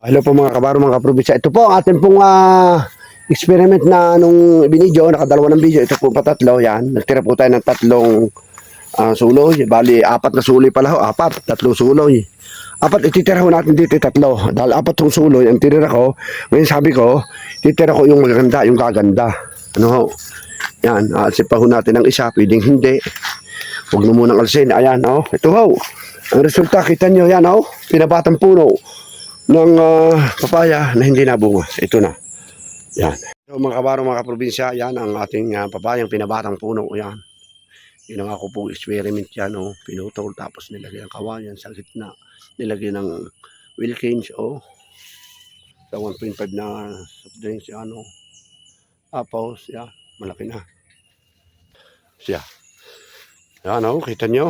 Hello po mga kabaro, mga kaprobinsya. Ito po ang ating pong experiment na nung binidyo, nakadalawa ng video. Ito po patatlo, yan. Nagtira po tayo ng tatlong suloy. Bali, apat na suloy pala ho. Tatlong suloy. Ititira ko natin dito tatlo. Dahil apat yung suloy, ang tinira ko. Ngayon sabi ko, titira ko yung magaganda, yung gaganda. Ano ho? Yan, alsin pa ho natin ang isa. Pwedeng hindi. Huwag na munang alsin. Ayan, oh. Ito ho. Ang resulta, kita nyo, yan, oh. Pinabatang puno ng papaya na hindi nabunga. Ito na. Yan. So, mga kabaro, mga kaprobinsya, yan ang ating papayang pinabatang puno. Yan. Yun ang ako pong experiment yan. Oh. Pinutol tapos nilagay ang kawayan sa gitna. Nilagay ng Wilkins sa 1.5 na soft drinks. Yan. Tapos, yan. Malaki na. Siya. Yan. Kita nyo.